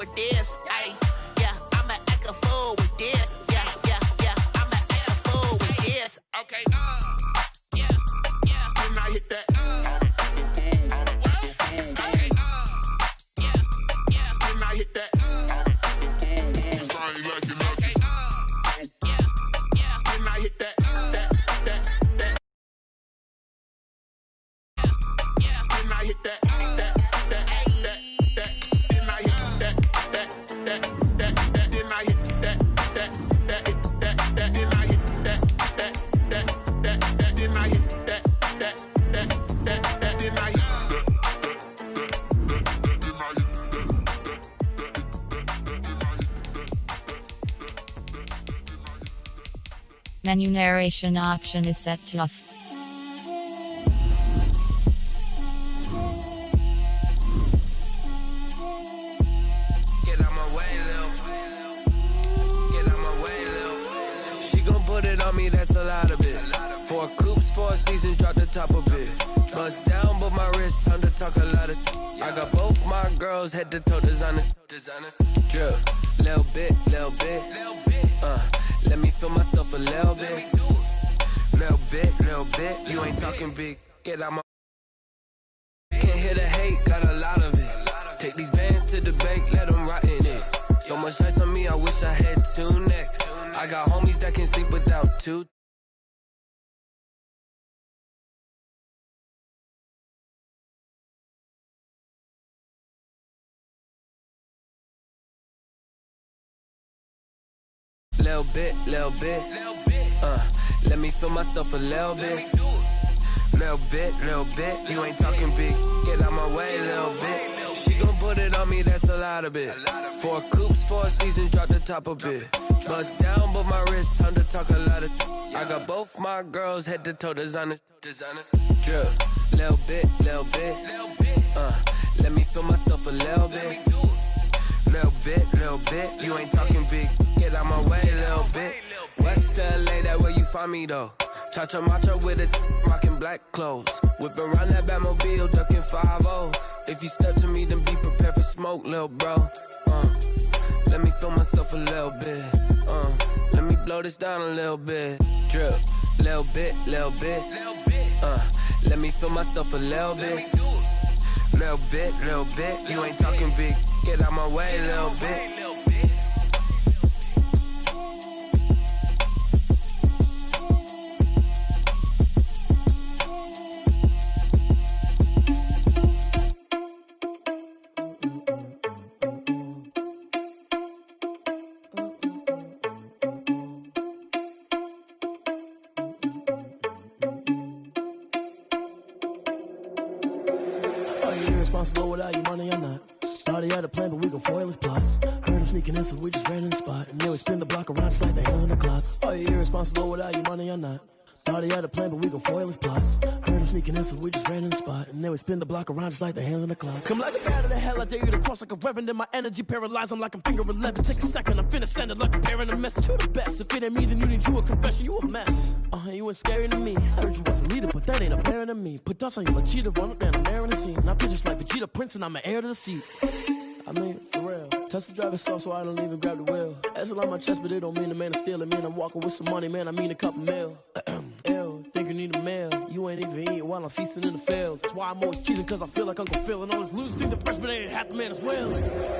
with this, ayy, yeah, I'ma act a fool with this, yeah, I'ma act a fool with this, okay, yeah, can I hit that, okay, yeah, can I hit that, 'cause I ain't like it, okay, yeah, can I hit that, yeah, can I hit that, Menu narration option is set to off. Get out my way, Lil. Get out my way, Lil. She gon' put it on me, that's a lot of it. 4 coops, 4 seasons, drop the top of it. Bust down, but my wrist, time to talk a lot of. I got both my girls, head to toe designer. Drip, little bit. Let me feel myself a little bit. Little bit. You ain't talking big. Get out my. Can't hear the hate, got a lot of it. Take these bands to the bank, let them rot in it. So much ice on me, I wish I had 2 necks. I got homies that can sleep without 2. Little bit. Let me feel myself a little bit. Little bit. You ain't talking big. Get out my way, little bit. She gon' put it on me, that's a lot of it. 4 coops, 4 seasons, drop the top of it. Bust down, but my wrist, time to talk a lot of. I got both my girls, head to toe designer. Drip, little bit. Let me feel myself a little bit. Little bit. You ain't talking big. Get out my way, little bit. West LA, that where you find me though. Cha-cha matcha with it, rockin' black clothes. Whippin' around that Batmobile, duckin' 5-0. If you step to me, then be prepared for smoke, lil' bro. Let me feel myself a little bit. Let me blow this down a little bit. Drip, little bit. Let me feel myself a little bit. Little bit. You ain't talking big. Get out my way, little bit. Irresponsible without your money or not. Thought he had a plan, but we gon' foil his plot. Heard him sneaking in, so we just ran in the spot. And then we spin the block around just like the hands on the clock. Are you irresponsible without your money or not? Thought he had a plan, but we gon' foil his plot. Heard him sneaking in, so we just ran in the spot. And then we spin the block around just like the hands on the clock. Come like a bat of the hell, I dare you to cross like a reverend. In my energy paralyzed, I'm like I'm finger 11. Take a second, I'm finna send it like a parent a message. You the best, if it ain't me, then you need you a confession. You a mess, you ain't scary to me. Heard you was a leader, but that ain't apparent to me. Put dust on you like cheetah, run up down the air in the scene. Now I just like Vegeta Prince and I'm an heir to the seat. I mean, for real. Touch the driver's soft so I don't even grab the wheel. That's on my chest, but it don't mean the man is stealing. Man, I'm walking with some money, man, I mean a couple mil. Ew, think you need a meal. You ain't even eating while I'm feasting in the field. That's why I'm always cheating, cause I feel like Uncle Phil. And all those losers think the freshman ain't half the man as well.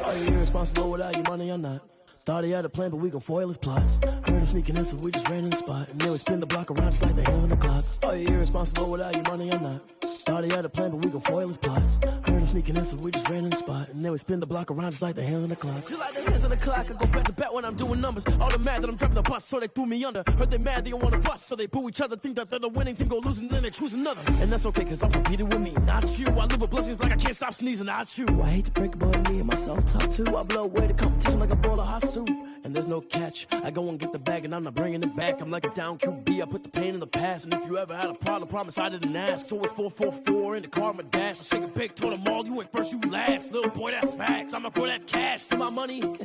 Are you irresponsible without your money or not? Thought he had a plan, but we gon' foil his plot. Heard him sneaking in, so we just ran in the spot. And then we spin the block around just like the hands on the clock. Are you irresponsible without your money or not? Thought he had a plan, but we gon' foil his plot. Heard him sneaking in, so we just ran in the spot. And then we spin the block around just like the hands on the clock. Just like the hands on the clock, I go back to back when I'm doing numbers. All the mad that I'm driving the bus, so they threw me under. Heard they mad, they don't wanna bust, so they boo each other. Think that they're the winning team, go losing, then they choose another. And that's okay, cause I'm competing with me, not you. I live with blessings like I can't stop sneezing, not you. I hate to break it, but me and myself top two. I blow away the competition like a bowl of hot soup. And there's no catch, I go and get the bag and I'm not bringing it back. I'm like a down QB, I put the pain in the past. And if you ever had a problem, promise I didn't ask. So it's 444 in the car, my dash. I shake a big, told them all, you ain't first, you last. Little boy, that's facts, I'ma grow that cash to my money. You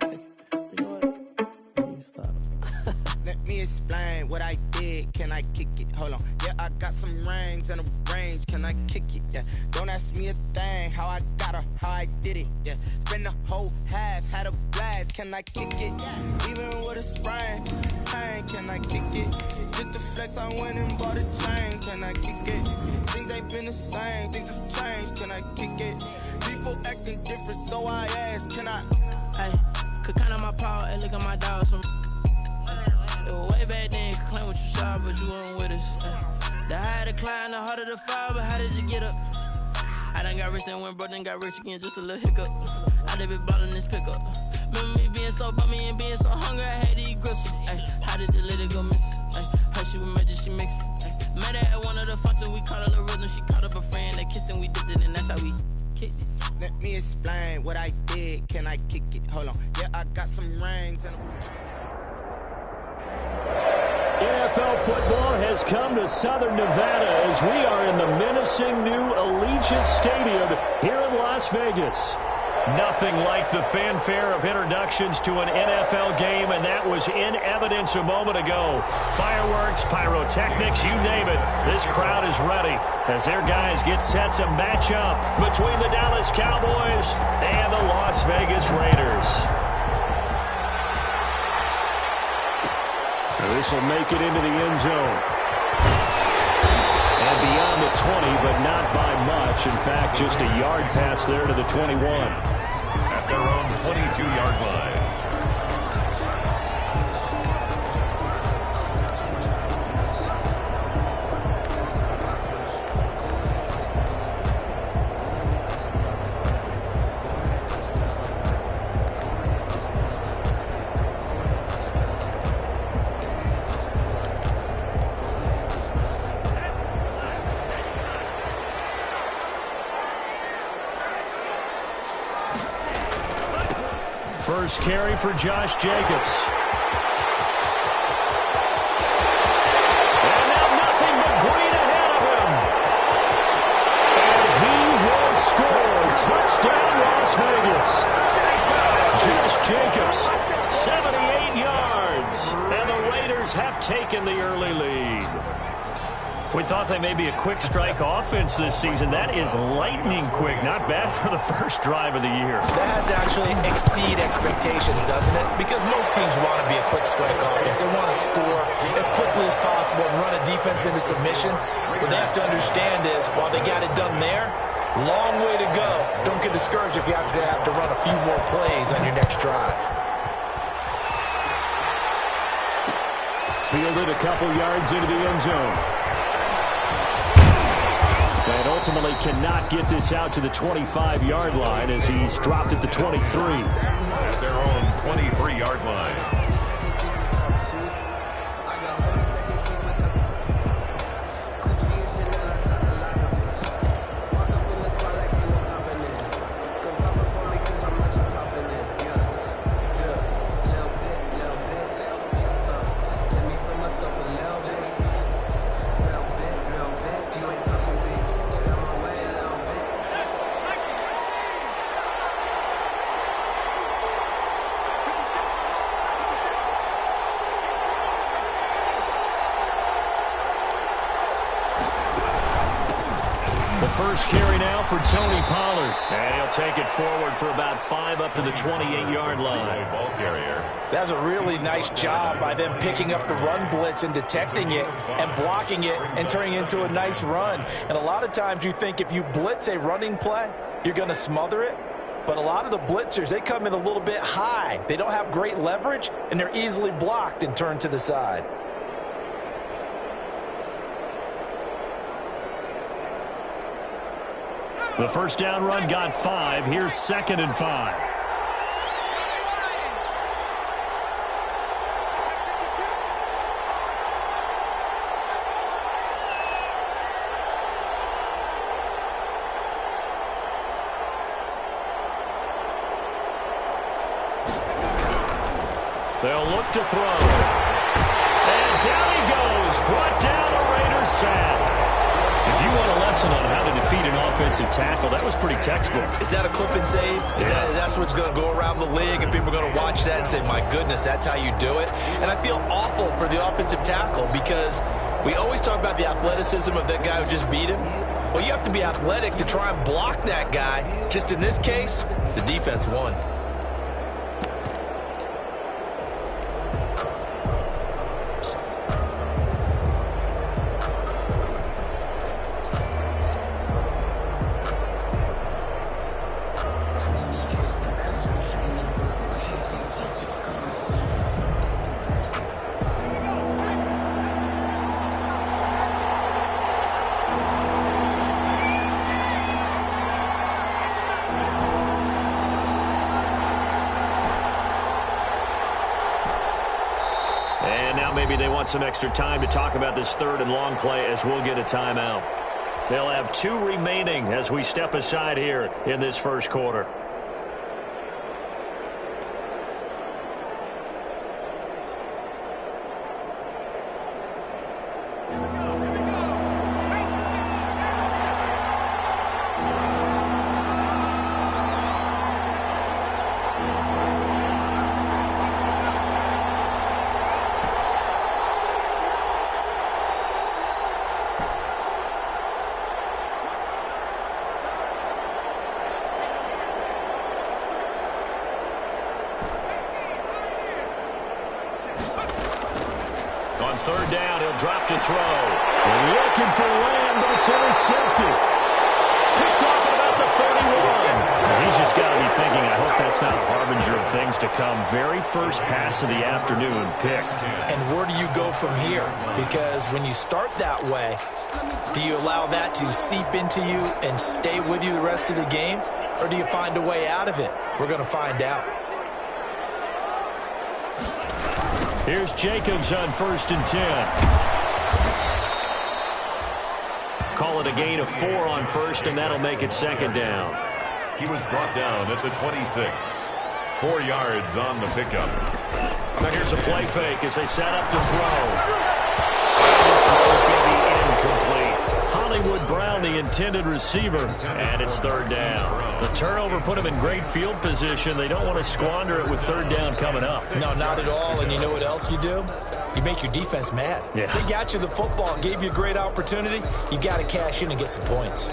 know what? Let me stop. Let me explain. explain what I did? Can I kick it? Hold on. Yeah, I got some rings and a range. Can I kick it? Yeah. Don't ask me a thing. How I got her, how I did it. Yeah. Spend the whole half, had a blast. Can I kick it? Even with a sprain. Hey, can I kick it? Just the flex, I went and bought a chain. Can I kick it? Things ain't been the same. Things have changed. Can I kick it? People acting different, so I ask. Can I? Hey, could count on my power, and look at my dogs from. It was way back then, could claim what you saw, but you weren't with us. The higher the climb, the harder the fall, but how did you get up? I done got rich and went broke, then got rich again, just a little hiccup. I done been ballin' this pickup. Remember me being so bummy and being so hungry, I had to eat gristle. Ay, how did the lady go miss? Ay, her she was magic, she mixed. Met her at one of the functions, we caught a little rhythm, she caught up a friend, they kissed and we dipped it, and that's how we kicked it. Let me explain what I did. Can I kick it? Hold on. Yeah, I got some rings and NFL football has come to Southern Nevada as we are in the menacing new Allegiant Stadium here in Las Vegas. Nothing like the fanfare of introductions to an NFL game, and that was in evidence a moment ago. Fireworks, pyrotechnics, you name it. This crowd is ready as their guys get set to match up between the Dallas Cowboys and the Las Vegas Raiders. This will make it into the end zone. And beyond the 20, but not by much. In fact, just a yard pass there to the 21. At their own 22-yard line. First carry for Josh Jacobs. And now nothing but green ahead of him. And he will score. Touchdown, Las Vegas. Josh Jacobs, 78 yards. And the Raiders have taken the early lead. We thought they may be a quick strike offense this season. That is lightning quick. Not bad for the first drive of the year. That has to actually exceed expectations, doesn't it? Because most teams want to be a quick strike offense. They want to score as quickly as possible and run a defense into submission. What they have to understand is, while they got it done there, long way to go. Don't get discouraged if you have to run a few more plays on your next drive. Fielded a couple yards into the end zone. And ultimately cannot get this out to the 25-yard line as he's dropped at the 23. At their own 23-yard line. First carry now for Tony Pollard. And he'll take it forward for about 5 up to the 28-yard line. Ball carrier. That's a really nice job by them picking up the run blitz and detecting it and blocking it and turning it into a nice run. And a lot of times you think if you blitz a running play, you're going to smother it. But a lot of the blitzers, they come in a little bit high. They don't have great leverage, and they're easily blocked and turned to the side. The first down run got 5. Here's 2nd and 5. They'll look to throw. And down he goes. Brought down a Raiders sack. If you want a lesson on how to defeat an offensive tackle, that was pretty textbook. Is that a clip and save? That's what's going to go around the league, and people are going to watch that and say, my goodness, that's how you do it. And I feel awful for the offensive tackle because we always talk about the athleticism of that guy who just beat him. Well, you have to be athletic to try and block that guy. Just in this case, the defense won. Maybe they want some extra time to talk about this third and long play as we'll get a timeout. They'll have 2 remaining as we step aside here in this first quarter. On third down, he'll drop to throw. And looking for Lamb, but it's intercepted. Picked off at about the 31. He's just got to be thinking, I hope that's not a harbinger of things to come. Very first pass of the afternoon picked. And where do you go from here? Because when you start that way, do you allow that to seep into you and stay with you the rest of the game? Or do you find a way out of it? We're going to find out. Here's Jacobs on 1st and 10. Call it a gain of 4 on 1st, and that'll make it 2nd down. He was brought down at the 26. 4 yards on the pickup. Here's a play fake as they set up to throw. This throw is going to be incomplete. Hollywood Brown, the intended receiver, and it's 3rd down. The turnover put him in great field position. They don't want to squander it with 3rd down coming up. No, not at all. And you know what else you do? You make your defense mad. Yeah. They got you the football, gave you a great opportunity. You got to cash in and get some points.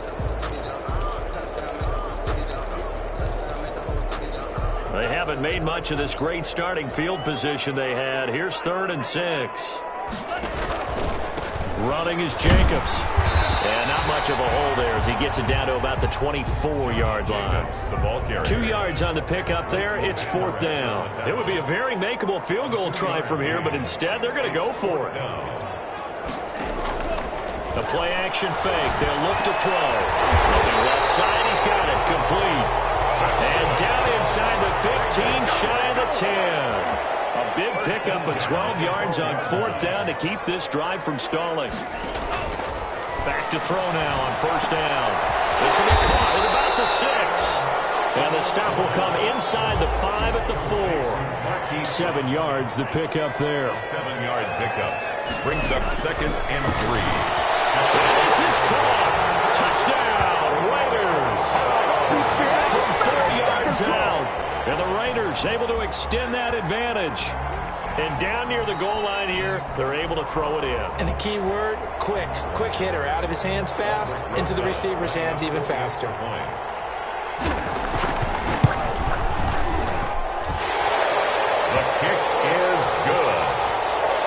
They haven't made much of this great starting field position they had. Here's 3rd and 6. Running is Jacobs. And not much of a hole there as he gets it down to about the 24-yard line. The ball carrier. 2 yards on the pickup there. It's 4th down. It would be a very makeable field goal try from here, but instead they're going to go for it. The play action fake. They'll look to throw. Looking left side. He's got it. Complete. And down inside the 15, shy of the 10. A big pickup of 12 yards on 4th down to keep this drive from stalling. Back to throw now on 1st down. This will be caught at about the 6. And the stop will come inside the 5 at the 4. 7 yards the pickup there. 7-yard pickup. Brings up 2nd and 3. And this is caught. Touchdown, Raiders. From 4 yards out. And the Raiders able to extend that advantage. And down near the goal line here, they're able to throw it in. And the key word, quick. Quick hitter. Out of his hands fast, into the receiver's hands even faster. The kick is good.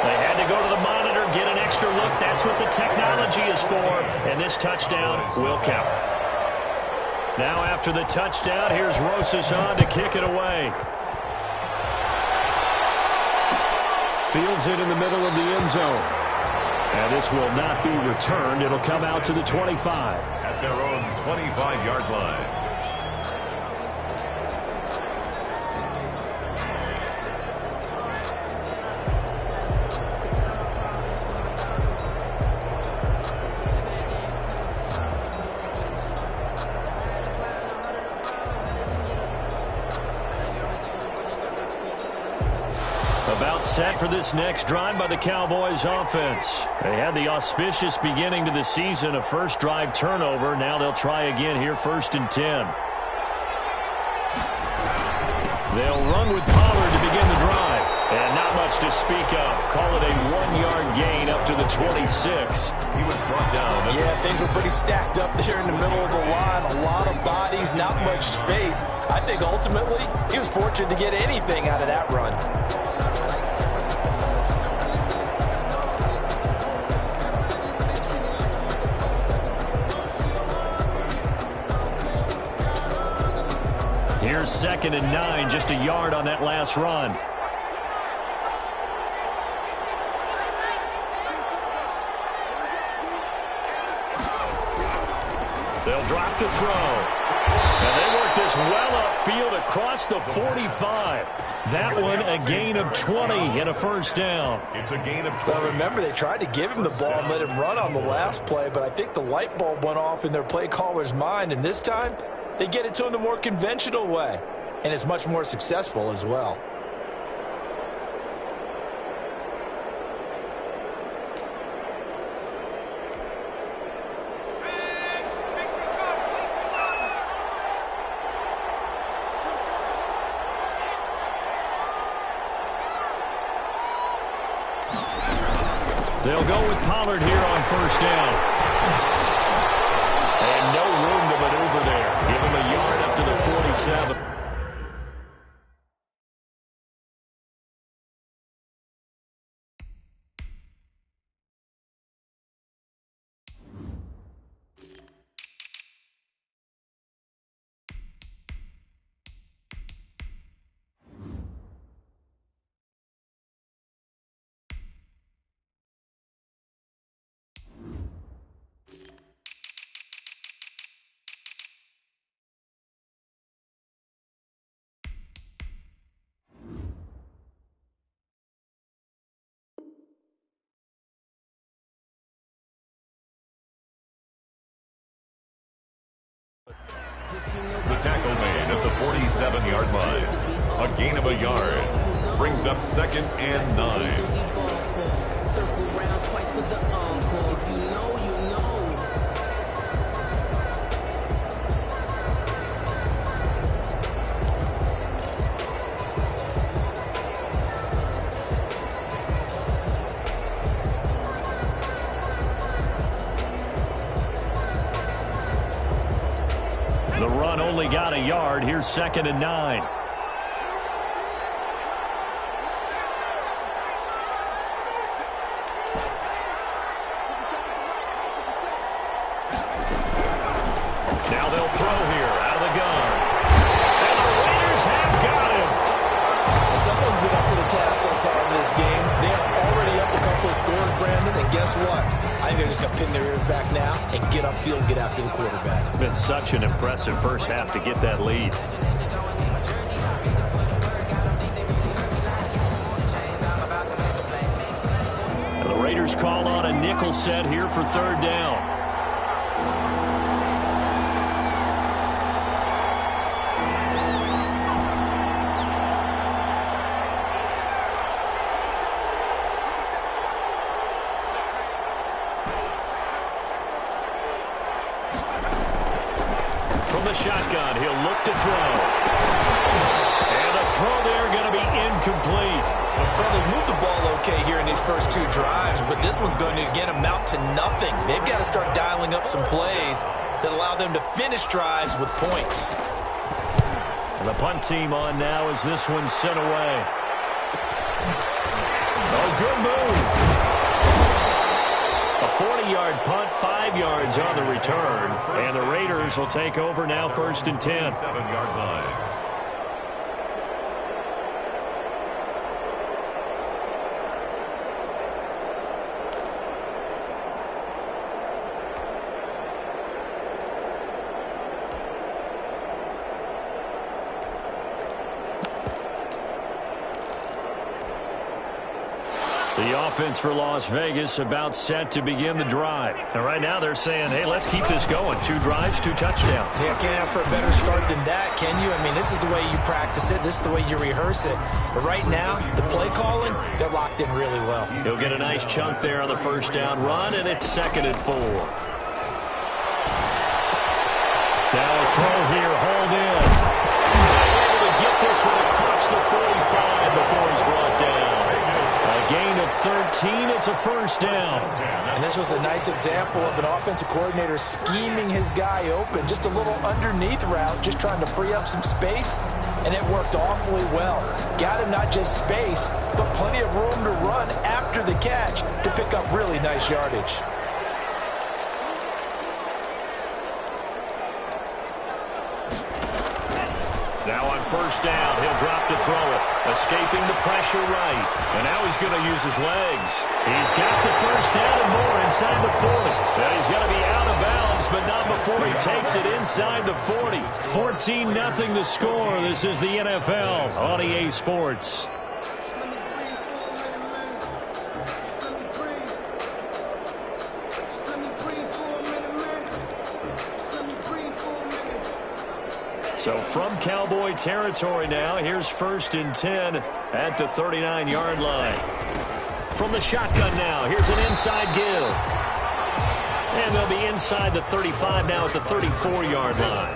They had to go to the monitor, get an extra look. That's what the technology is for. And this touchdown will count. Now after the touchdown, here's Rosas on to kick it away. Fields it in the middle of the end zone. And this will not be returned. It'll come out to the 25. At their own 25-yard line. A About set for this next drive by the Cowboys offense. They had the auspicious beginning to the season, a first drive turnover. Now they'll try again here, 1st and 10. They'll run with Pollard to begin the drive. And not much to speak of. Call it a 1-yard gain up to the 26. He was brought down. Yeah, things were pretty stacked up there in the middle of the line. A lot of bodies, not much space. I think ultimately he was fortunate to get anything out of that run. Here's 2nd and 9, just a yard on that last run. They'll drop to throw. And they work this well upfield across the 45. That one a gain of 20 and a first down. It's a gain of 20. Well, remember, they tried to give him the ball and let him run on the last play, but I think the light bulb went off in their play caller's mind, and this time they get it to him the more conventional way, and it's much more successful as well. They'll go with Pollard here on 1st down. And no room to maneuver there. Give him a yard up to the 47. The tackle made at the 47-yard line. A gain of a yard. Brings up 2nd and 9. Circle round twice for the encore. If you know, you know. The run only got a yard. Here's 2nd and 9. Now they'll throw here out of the gun. And the Raiders have got him. Someone's been up to the task so far in this game. They are already up a couple of scores, Brandon, and guess what? I think they're just going to pin their ears back now and get upfield and get after the quarterback. Been such an impressive first half to get that lead. And the Raiders call on a nickel set here for 3rd down. Shotgun, he'll look to throw. And the throw there going to be incomplete. Well, they've moved the ball okay here in these first 2 drives, but this one's going to, again, amount to nothing. They've got to start dialing up some plays that allow them to finish drives with points. And the punt team on now as this one's sent away. Oh, good move. A 40-yard punt, 5 yards on the return. And the Raiders will take over now, 1st and 10. 7-yard line. The offense for Las Vegas about set to begin the drive. And right now they're saying, hey, let's keep this going. 2 drives, 2 touchdowns. Yeah, can't ask for a better start than that, can you? I mean, this is the way you practice it. This is the way you rehearse it. But right now, the play calling, they're locked in really well. He'll get a nice chunk there on the first down run, and it's 2nd and 4. Now a throw here, hold in. Able to get this one across the 45 before he's brought down. A gain of 13, it's a first down. And this was a nice example of an offensive coordinator scheming his guy open. Just a little underneath route, just trying to free up some space, and it worked awfully well. Got him not just space, but plenty of room to run after the catch to pick up really nice yardage. Now on first down, he'll drop to throw it. Escaping the pressure right. And now he's going to use his legs. He's got the first down and more inside the 40. Now he's going to be out of bounds, but not before he takes it inside the 40. 14-0 the score. This is the NFL on EA Sports. So from Cowboy territory now, here's 1st and 10 at the 39-yard line. From the shotgun now, here's an inside give. And they'll be inside the 35 now at the 34-yard line.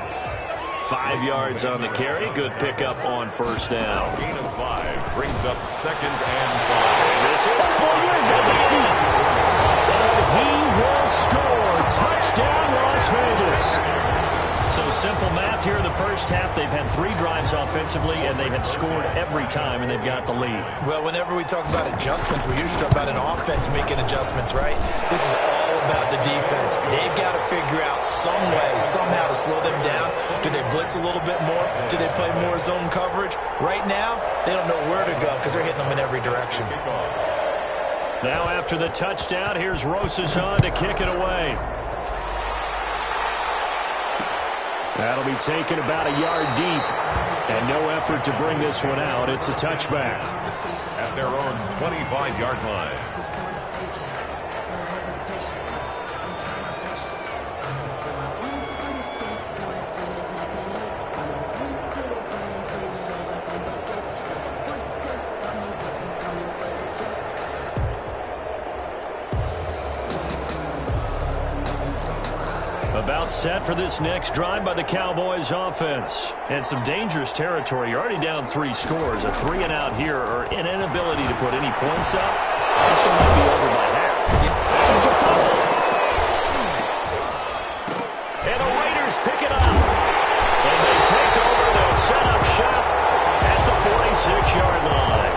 5 yards on the carry. Good pickup on first down. Gain of 5 brings up 2nd and 5. This is caught at the end. And he will score. Touchdown, Las Vegas. So simple math here in the first half. They've had 3 drives offensively, and they have scored every time, and they've got the lead. Well, whenever we talk about adjustments, we usually talk about an offense making adjustments, right? This is all about the defense. They've got to figure out some way, somehow to slow them down. Do they blitz a little bit more? Do they play more zone coverage? Right now, they don't know where to go because they're hitting them in every direction. Now after the touchdown, here's Rosas on to kick it away. That'll be taken about a yard deep. And no effort to bring this one out. It's a touchback. At their own 25-yard line. About set for this next drive by the Cowboys offense. And some dangerous territory. You're already down 3 scores. A 3-and-out here or an inability to put any points up. This one might be over by half. It's a fumble. And the Raiders pick it up. And they take over. They'll set up shop at the 46-yard line.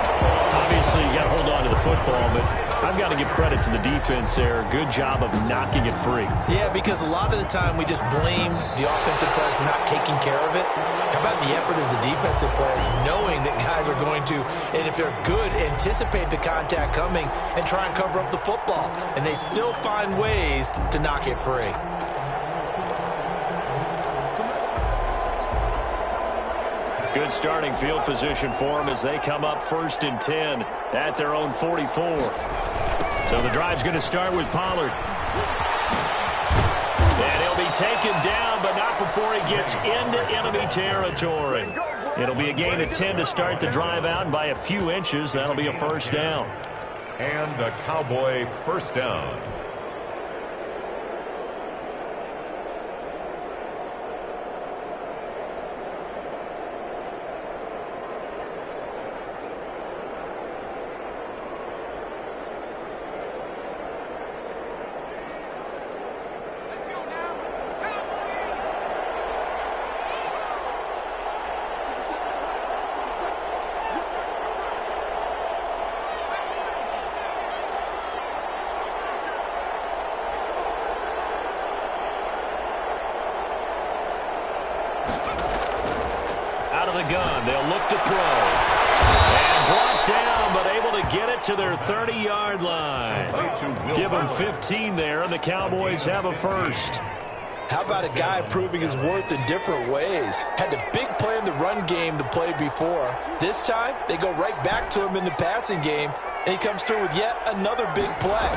Obviously, you got to hold on to the football, but I've got to give credit to the defense there. Good job of knocking it free. Yeah, because a lot of the time we just blame the offensive players for not taking care of it. How about the effort of the defensive players knowing that guys are going to, and if they're good, anticipate the contact coming and try and cover up the football. And they still find ways to knock it free. Good starting field position for them as they come up 1st and 10 at their own 44. So the drive's going to start with Pollard. And he'll be taken down, but not before he gets into enemy territory. It'll be a gain of 10 to start the drive out, and by a few inches, that'll be a first down. And a Cowboy first down. Gun. They'll look to throw. And brought down, but able to get it to their 30-yard line. Give them 15 there, and the Cowboys have a first. How about a guy proving his worth in different ways? Had a big play in the run game to play before. This time, they go right back to him in the passing game, and he comes through with yet another big play.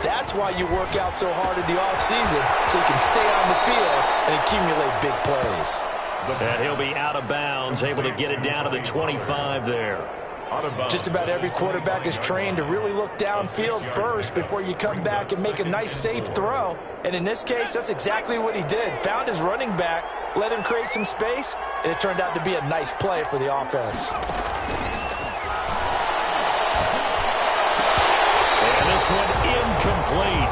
That's why you work out so hard in the offseason, so you can stay on the field and accumulate big plays. And he'll be out of bounds, able to get it down to the 25 there. Just about every quarterback is trained to really look downfield first before you come back and make a nice, safe throw. And in this case, that's exactly what he did. Found his running back, let him create some space, and it turned out to be a nice play for the offense. And this one incomplete.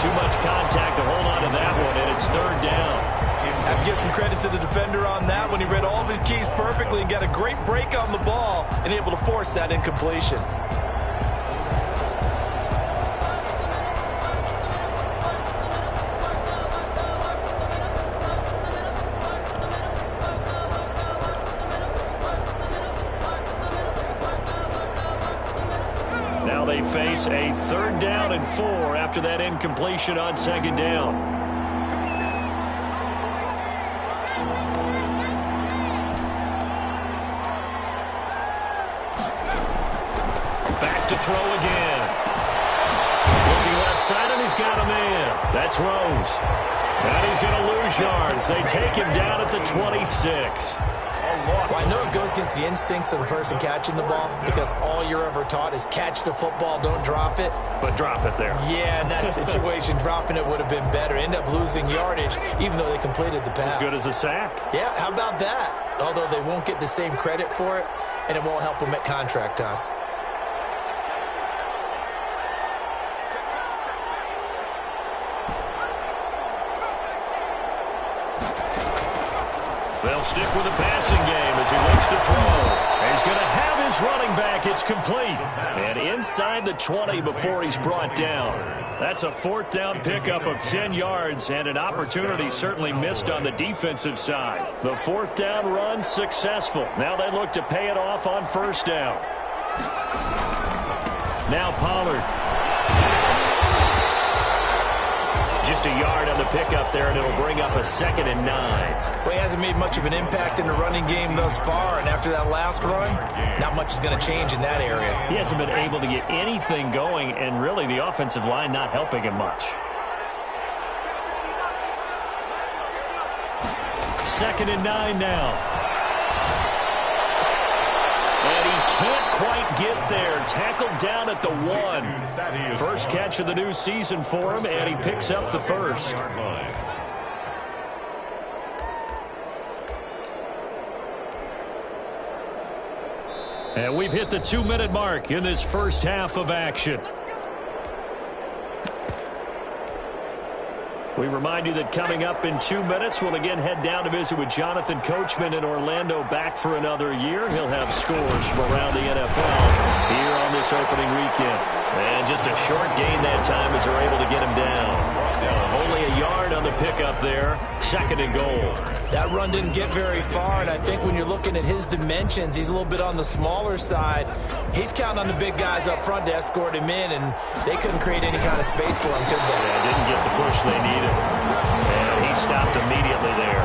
Too much contact to hold on to that one, and it's third down. I have to give some credit to the defender on that when he read all of his keys perfectly and got a great break on the ball and able to force that incompletion. Now they face a third down and 4 after that incompletion on second down. To throw again. Looking left side, and he's got a man. That's Rose. And he's going to lose yards. They take him down at the 26. Well, I know it goes against the instincts of the person catching the ball because all you're ever taught is catch the football, don't drop it. But drop it there. Yeah, in that situation, dropping it would have been better. End up losing yardage, even though they completed the pass. As good as a sack. Yeah, how about that? Although they won't get the same credit for it, and it won't help them at contract time. They'll stick with the passing game as he looks to throw. He's going to have his running back. It's complete. And inside the 20 before he's brought down. That's a fourth down pickup of 10 yards and an opportunity certainly missed on the defensive side. The fourth down run successful. Now they look to pay it off on first down. Now Pollard. Just a yard on the pickup there, and it'll bring up a 2nd and 9. Well, he hasn't made much of an impact in the running game thus far, and after that last run, not much is going to change in that area. He hasn't been able to get anything going, and really the offensive line not helping him much. 2nd and 9 now. And he can't quite get there. Tackled down at the 1. First catch of the new season for him, and he picks up the first. And we've hit the 2-minute mark in this first half of action. We remind you that coming up in 2 minutes, we'll again head down to visit with Jonathan Coachman in Orlando, back for another year. He'll have scores from around the NFL here on this opening weekend. And just a short gain that time as they're able to get him down. Only a yard on the pickup there. 2nd and goal. That run didn't get very far, and I think when you're looking at his dimensions, he's a little bit on the smaller side. He's counting on the big guys up front to escort him in, and they couldn't create any kind of space for him, could they? Yeah, didn't get the push they needed. And he stopped immediately there.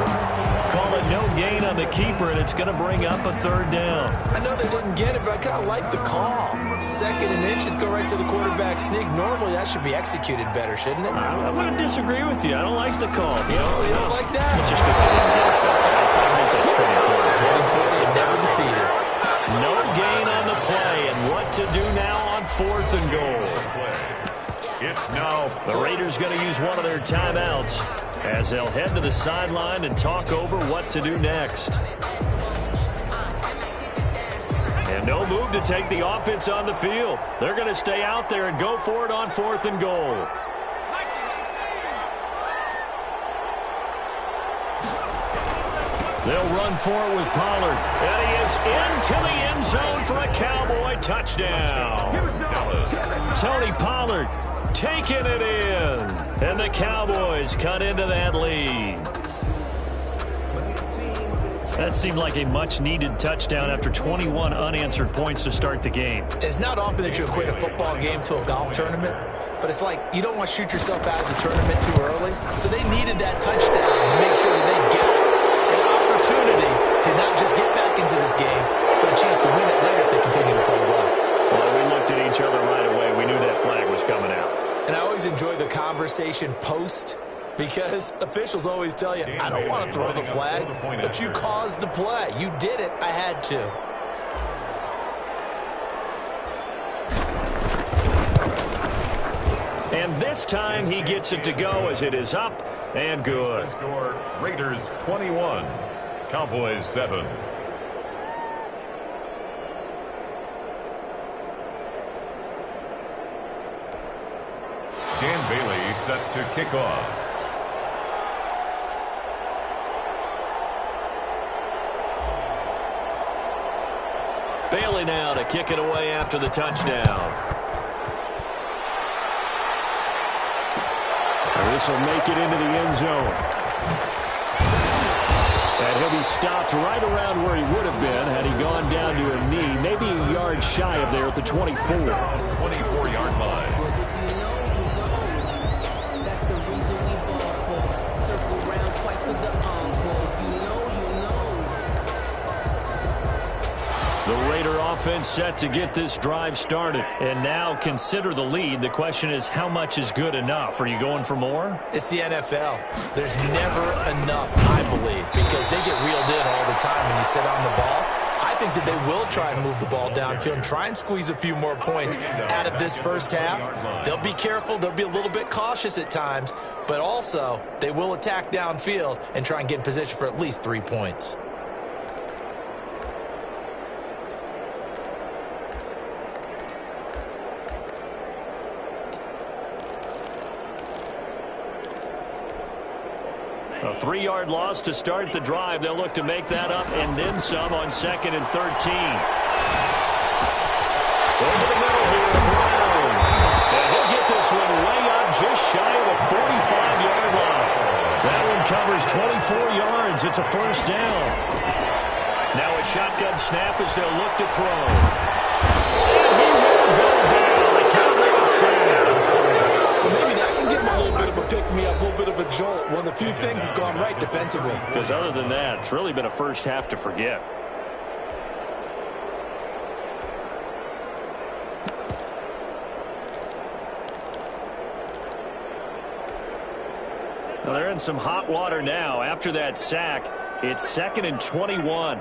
Call it no gain on the keeper, and it's going to bring up a 3rd down. I know they didn't get it, but I kind of like the call. 2nd and inches, go right to the quarterback sneak. Normally, that should be executed better, shouldn't it? I'm going to disagree with you. I don't like the call. You don't like that? It's just because they didn't get it. Hindsight's 2020 and never defeated. No gain on the play, and what to do now on 4th and goal. It's now the Raiders going to use one of their timeouts as they'll head to the sideline and talk over what to do next. And no move to take the offense on the field. They're going to stay out there and go for it on 4th and goal. They'll run for it with Pollard. And he is into the end zone for a Cowboy touchdown. Tony Pollard taking it in. And the Cowboys cut into that lead. That seemed like a much-needed touchdown after 21 unanswered points to start the game. It's not often that you equate a football game to a golf tournament, but it's like you don't want to shoot yourself out of the tournament too early. So they needed that touchdown to make sure that they get an opportunity to not just get back into this game, but a chance to win it later if they continue to play well. Well, we looked at each other enjoy the conversation post, because officials always tell you, I don't want to throw the flag, but you caused the play. You did it. I had to. And this time he gets it to go as it is up and good. Score, Raiders 21, Cowboys 7. Dan Bailey set to kick off. Bailey now to kick it away after the touchdown. And this will make it into the end zone. And he'll be stopped right around where he would have been had he gone down to a knee, maybe a yard shy of there at the 24. 24-yard line. That's the reason we ball for. Circle round twice for the encore. You know. The Raider offense set to get this drive started. And now consider the lead. The question is, how much is good enough? Are you going for more? It's the NFL. There's never enough, I believe, because they get reeled in all the time when you sit on the ball. I think that they will try and move the ball downfield and try and squeeze a few more points out of this first half. They'll be careful. They'll be a little bit cautious at times, but also they will attack downfield and try and get in position for at least 3 points. A 3-yard loss to start the drive. They'll look to make that up and then some on 2nd and 13. Over the middle here, Brown. And he'll get this one way up just shy of the 45-yard line. That one covers 24 yards. It's a first down. Now a shotgun snap as they'll look to throw. And he will go down. The Cowboys save. So maybe that can give him a little bit of a pick-me-up, a little bit of a jolt. One of the few things that's gone right defensively. Because other than that, it's really been a first half to forget. Well, they're in some hot water now. After that sack, it's 2nd and 21.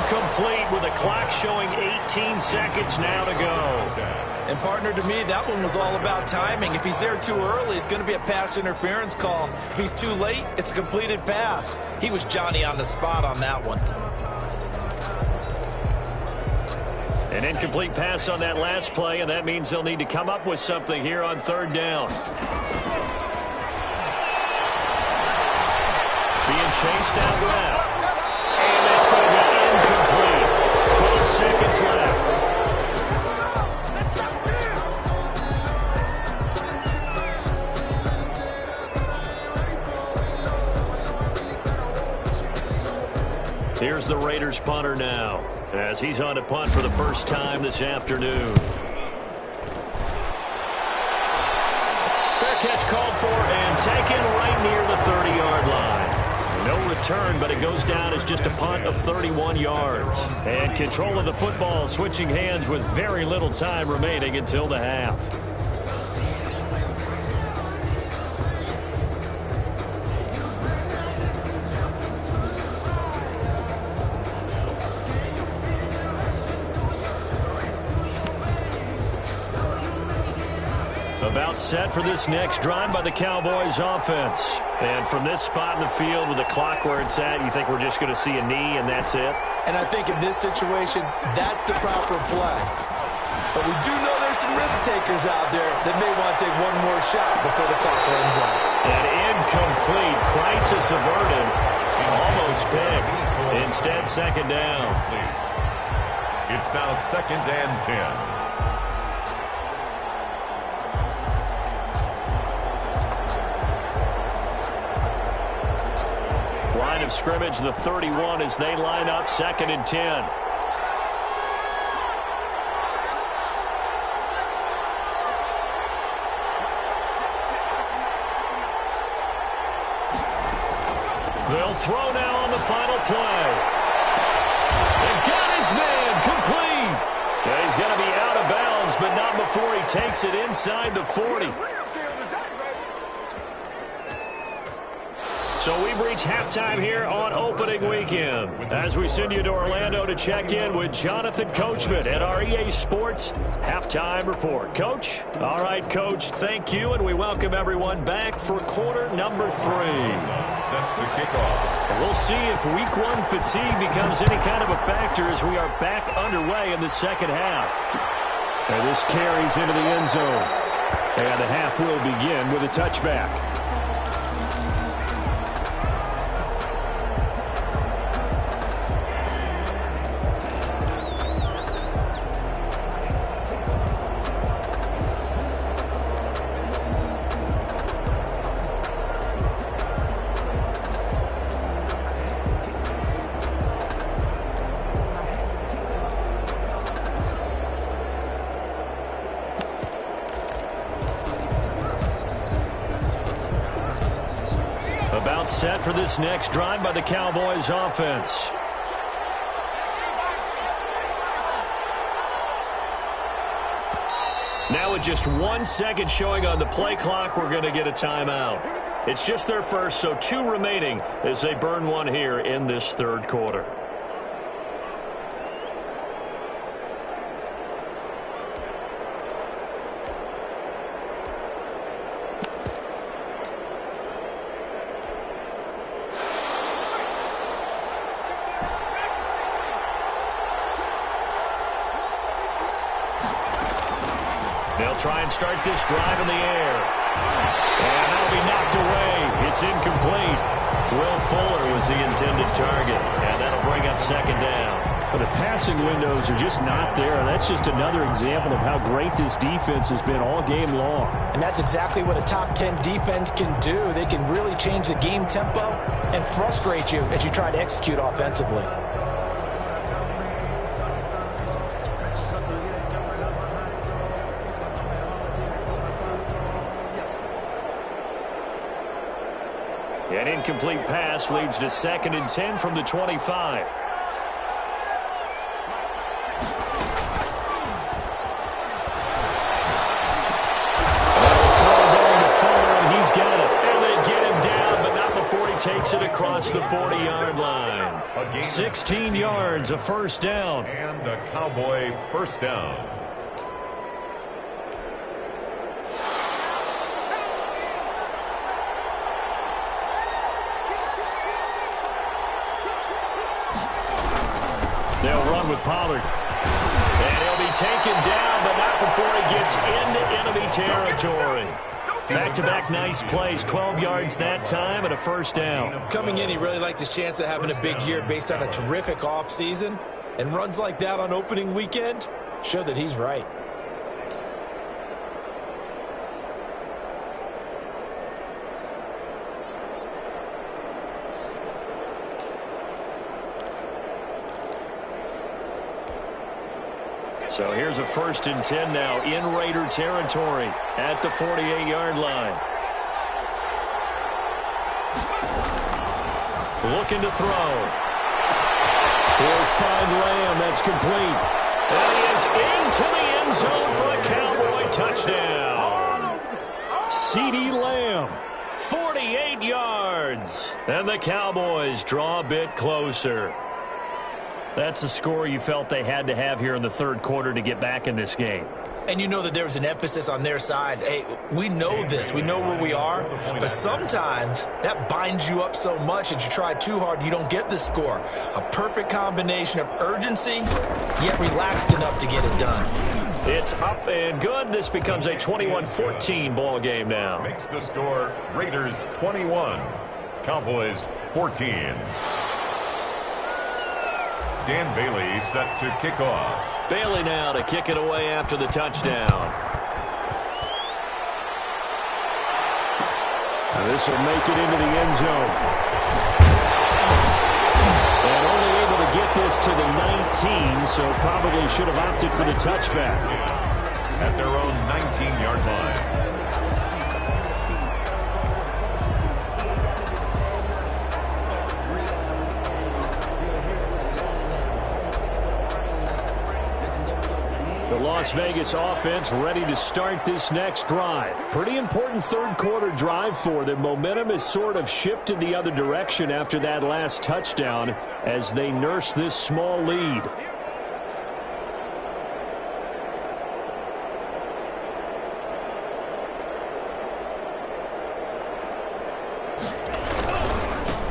Complete with a clock showing 18 seconds now to go. And partner, to me, that one was all about timing. If he's there too early, it's going to be a pass interference call. If he's too late, it's a completed pass. He was Johnny on the spot on that one. An incomplete pass on that last play, and that means they'll need to come up with something here on 3rd down. Being chased out left. And that's going to be incomplete. 12 seconds left. Here's the Raiders punter now, as he's on to punt for the first time this afternoon. Fair catch called for and taken right near the 30-yard line. No return, but it goes down as just a punt of 31 yards. And control of the football switching hands with very little time remaining until the half. About set for this next drive by the Cowboys offense. And from this spot in the field with the clock where it's at, you think we're just going to see a knee and that's it? And I think in this situation, that's the proper play. But we do know there's some risk takers out there that may want to take one more shot before the clock runs out. An incomplete, crisis averted, almost picked. Instead, 2nd down. It's now 2nd and 10. Line of scrimmage, the 31, as they line up 2nd and 10. They'll throw now on the final play. They got his man complete. Yeah, he's going to be out of bounds, but not before he takes it inside the 40. So we've reached halftime here on opening weekend as we send you to Orlando to check in with Jonathan Coachman at our EA Sports Halftime Report. Coach? All right, Coach, thank you, and we welcome everyone back for quarter number 3. Set to kick off. We'll see if week 1 fatigue becomes any kind of a factor as we are back underway in the second half. And this carries into the end zone. And the half will begin with a touchback. About set for this next drive by the Cowboys offense. Now with just 1 second showing on the play clock, we're going to get a timeout. It's just their first, so 2 remaining as they burn one here in this third quarter. They'll try and start this drive in the air. And that'll be knocked away. It's incomplete. Will Fuller was the intended target. And that'll bring up second down. But the passing windows are just not there. That's just another example of how great this defense has been all game long. And that's exactly what a top 10 defense can do. They can really change the game tempo and frustrate you as you try to execute offensively. An incomplete pass leads to 2nd and 10 from the 25. He's got it. And they get him down, but not before he takes it across the 40-yard line. 16 yards, a first down. And a Cowboy first down. They'll run with Pollard. And he'll be taken down, but not before he gets into enemy territory. Back-to-back nice plays, 12 yards that time and a first down. Coming in, he really liked his chance of having a big year based on a terrific offseason. And runs like that on opening weekend show that he's right. So here's a 1st and 10 now in Raider territory at the 48-yard line. Looking to throw. He'll find Lamb. That's complete. And he is into the end zone for a Cowboy touchdown. CeeDee Lamb, 48 yards. And the Cowboys draw a bit closer. That's the score you felt they had to have here in the third quarter to get back in this game. And you know that there was an emphasis on their side. Hey, we know this. We know where we are. But sometimes that binds you up so much that you try too hard, you don't get the score. A perfect combination of urgency, yet relaxed enough to get it done. It's up and good. This becomes a 21-14 ball game now. Makes the score Raiders 21, Cowboys 14. Dan Bailey set to kick off. Bailey now to kick it away after the touchdown. Now this will make it into the end zone. And only able to get this to the 19, so probably should have opted for the touchback. At their own 19-yard line. The Las Vegas offense ready to start this next drive. Pretty important third quarter drive for them. Momentum has sort of shifted the other direction after that last touchdown as they nurse this small lead.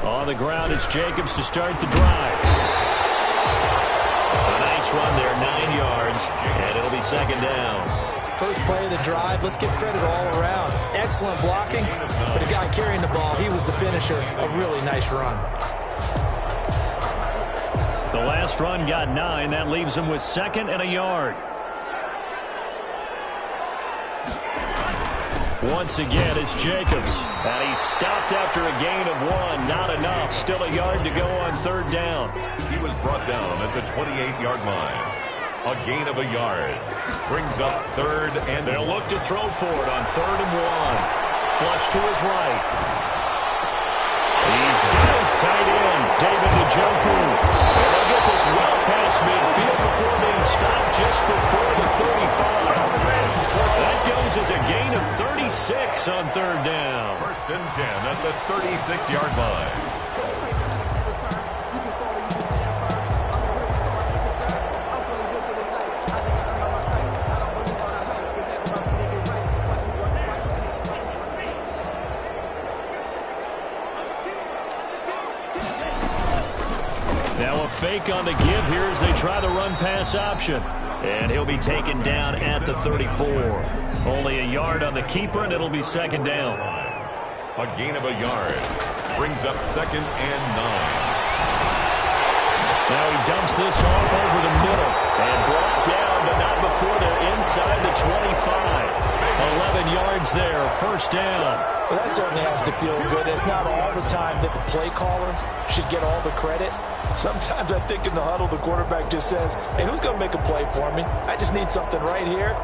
On the ground, it's Jacobs to start the drive. A nice run there, 9 yards, and it'll be second down. First play of the drive, let's give credit all around. Excellent blocking, but the guy carrying the ball, he was the finisher. A really nice run. The last run got 9. That leaves him with 2nd and a yard. Once again, it's Jacobs. And he's stopped after a gain of 1. Not enough. Still a yard to go on third down. He was brought down at the 28-yard line. A gain of a yard. Brings up 3rd and they'll look to throw for it on 3rd and 1. Flush to his right. He's got his tight end, David Njoku. And they'll get this well past midfield before being stopped just before the 35. That goes as a gain of 36 on third down. 1st and 10 at the 36-yard line. Now a fake on the give here as they try the run-pass option. And he'll be taken down at the 34. Only a yard on the keeper, and it'll be second down. A gain of a yard. Brings up 2nd and 9. Now he dumps this off over the middle. And brought down, but not before they're inside the 25. 11 yards there, first down. Well, that certainly has to feel good. It's not all the time that the play caller should get all the credit. Sometimes I think in the huddle, the quarterback just says, hey, who's going to make a play for me? I just need something right here.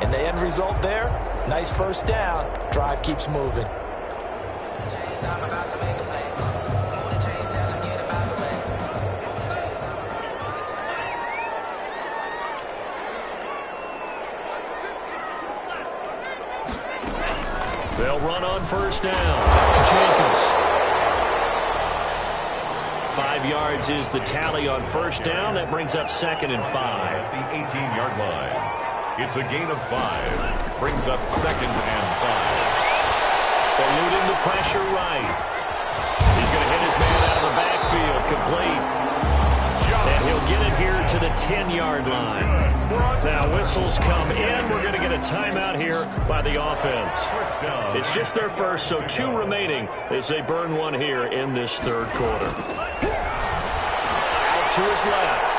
And the end result there, nice first down. Drive keeps moving. They'll run on first down. Jacobs. 5 yards is the tally on first down. That brings up 2nd and 5. At the 18-yard line. It's a gain of 5. Brings up 2nd and 5. Eluding the pressure right. He's going to hit his man out of the backfield. Complete. And he'll get it here to the 10-yard line. Now whistles come in. We're going to get a timeout here by the offense. It's just their first, so 2 remaining as they burn one here in this third quarter. Out to his left.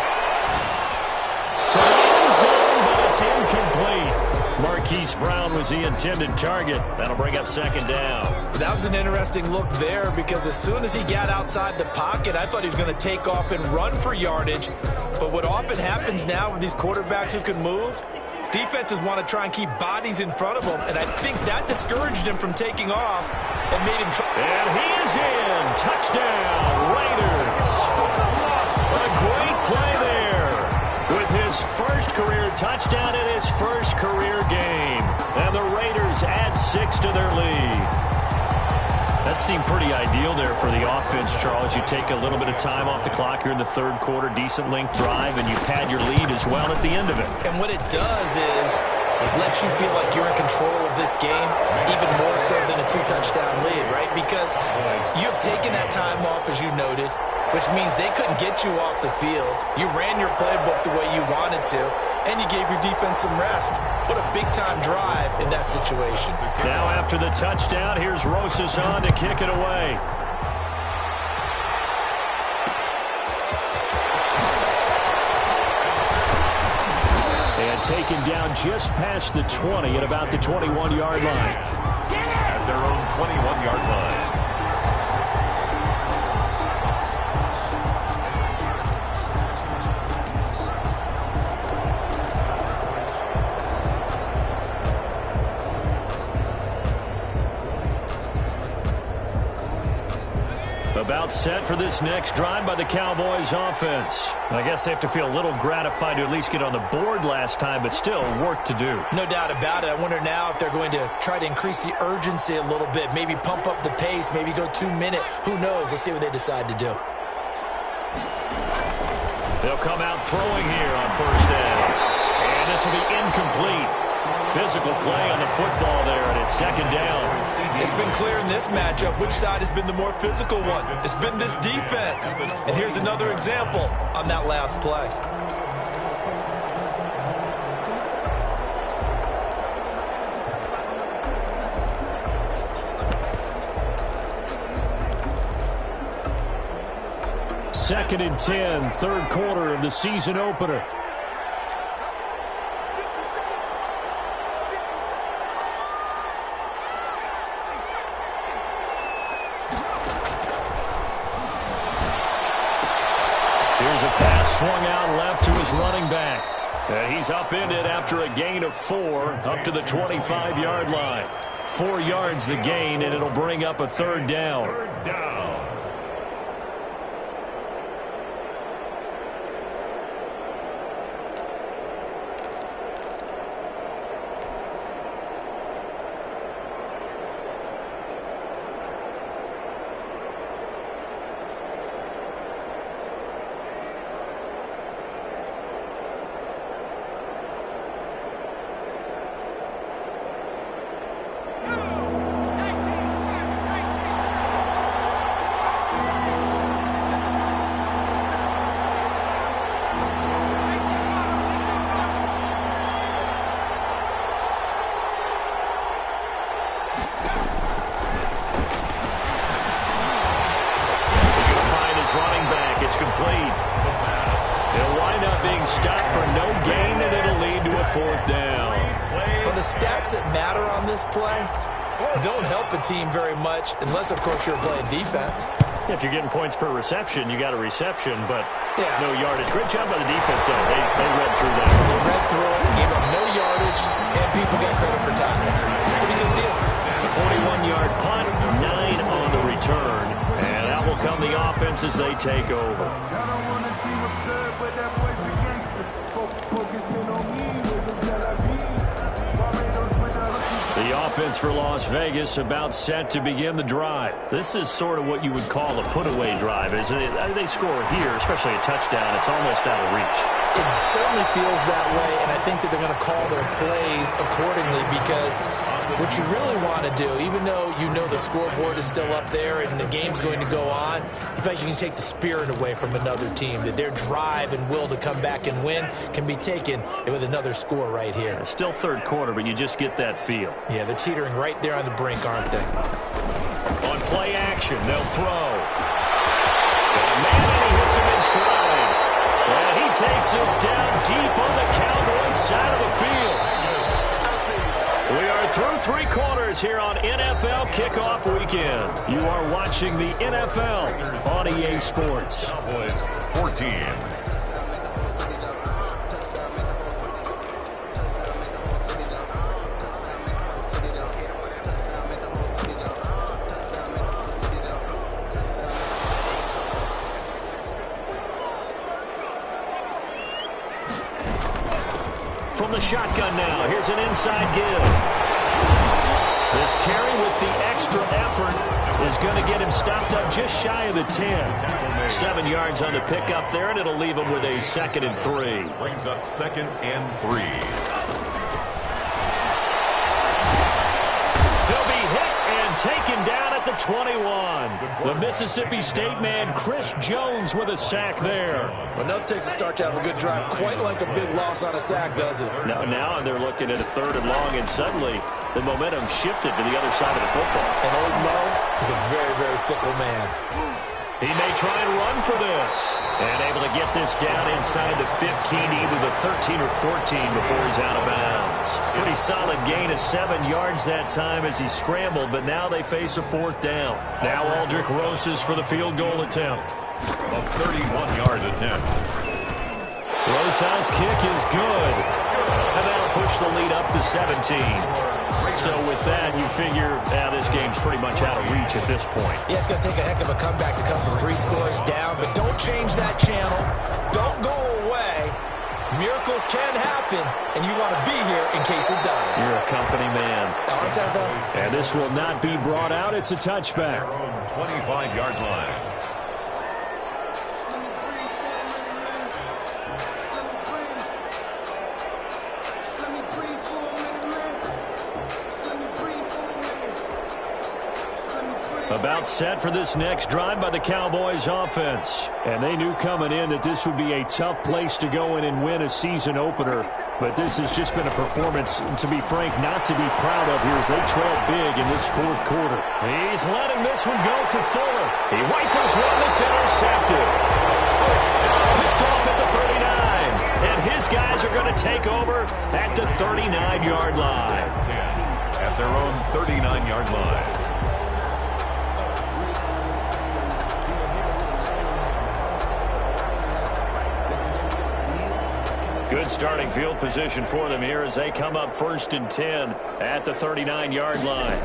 To the end zone, but it's incomplete. Marquise Brown was the intended target. That'll bring up second down. That was an interesting look there because as soon as he got outside the pocket, I thought he was going to take off and run for yardage. But what often happens now with these quarterbacks who can move, defenses want to try and keep bodies in front of them, and I think that discouraged him from taking off and made him try. And he is in. Touchdown, Raiders. A great play there with his first career touchdown in his first career game. And the Raiders add 6 to their lead. That seemed pretty ideal there for the offense, Charles. You take a little bit of time off the clock here in the third quarter, decent length drive, and you pad your lead as well at the end of it. And what it does is it lets you feel like you're in control of this game, even more so than a 2-touchdown lead, right? Because you've taken that time off, as you noted, which means they couldn't get you off the field. You ran your playbook the way you wanted to, and you gave your defense some rest. What a big-time drive in that situation. Now after the touchdown, here's Rosas on to kick it away. And taken down just past the 20 at about the 21-yard line. At their own 21-yard line. About set for this next drive by the Cowboys offense. I guess they have to feel a little gratified to at least get on the board last time, but still work to do. No doubt about it. I wonder now if they're going to try to increase the urgency a little bit, maybe pump up the pace, maybe go 2-minute. Who knows? Let's see what they decide to do. They'll come out throwing here on first down. And this will be incomplete. Physical play on the football there, and it's second down. It's been clear in this matchup which side has been the more physical one. It's been this defense. And here's another example on that last play. Second and 10, third quarter of the season opener. Here's a pass swung out left to his running back. And he's upended after a gain of 4 up to the 25-yard line. 4 yards the gain, and it'll bring up a third down. Third down. Running back, it's complete. It'll wind up being stopped for no gain, and it'll lead to a fourth down. Well, the stats that matter on this play don't help a team very much, unless, of course, you're playing defense. If you're getting points per reception, you got a reception, but no yardage. Great job by the defense, though. They read through that. They read through it, gave up no yardage, and people got credit for tackles. Pretty good deal. A 41-yard punt, 9 on the return. And out will come the offense as they take over. The offense for Las Vegas about set to begin the drive. This is sort of what you would call a put-away drive, isn't it? I mean, they score here, especially a touchdown. It's almost out of reach. It certainly feels that way, and I think that they're going to call their plays accordingly because what you really want to do, even though you know the scoreboard is still up there and the game's going to go on, I think you can take the spirit away from another team, that their drive and will to come back and win can be taken with another score right here. It's still third quarter, but you just get that feel. Yeah, they're teetering right there on the brink, aren't they? On play action, they'll throw. And man, he hits him in stride. And he takes this down deep on the Cowboys side of the field. We are through 3 quarters here on NFL Kickoff Weekend. You are watching the NFL on EA Sports. Cowboys 14. From the shotgun now, here's an inside give. This carry with the extra effort is going to get him stopped up just shy of the 10. 7 yards on the pickup there, and it'll leave him with a 2nd and 3. Brings up 2nd and 3. He'll be hit and taken down at the 21. The Mississippi State man, Chris Jones, with a sack there. Well, nothing takes a start to have a good drive, quite like a big loss on a sack, does it? Now they're looking at a 3rd and long, and suddenly the momentum shifted to the other side of the football. And old Mo is a very, very fickle man. He may try and run for this. And able to get this down inside the 15, either the 13 or 14 before he's out of bounds. Pretty solid gain of 7 yards that time as he scrambled, but now they face a 4th down. Now Aldrick Rosas for the field goal attempt. A 31-yard attempt. Rosas' kick is good. And that'll push the lead up to 17. So with that, you figure this game's pretty much out of reach at this point. Yeah, it's going to take a heck of a comeback to come from 3 scores down, but don't change that channel. Don't go away. Miracles can happen, and you want to be here in case it does. You're a company man. Aren't I, though? And this will not be brought out. It's a touchback. 25-yard line. About set for this next drive by the Cowboys offense. And they knew coming in that this would be a tough place to go in and win a season opener. But this has just been a performance, to be frank, not to be proud of here as they trail big in this fourth quarter. He's letting this one go for Fuller. He rifles one that's intercepted. Picked off at the 39. And his guys are going to take over at the 39-yard line. At their own 39-yard line. Good starting field position for them here as they come up 1st and 10 at the 39-yard line.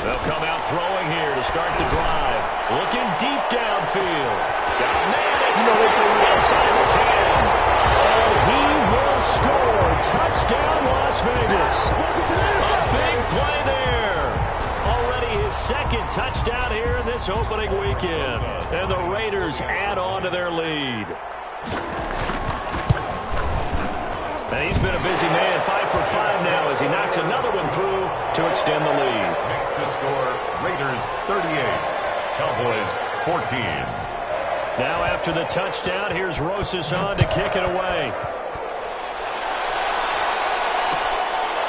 They'll come out throwing here to start the drive. Looking deep downfield. Got a man that's going inside the 10. And he will score. Touchdown, Las Vegas. A big play there. Already his 2nd touchdown here in this opening weekend. And the Raiders add on to their lead. And he's been a busy man, 5 for 5 now as he knocks another one through to extend the lead. Makes the score Raiders 38, Cowboys 14. Now after the touchdown, here's Rosas on to kick it away.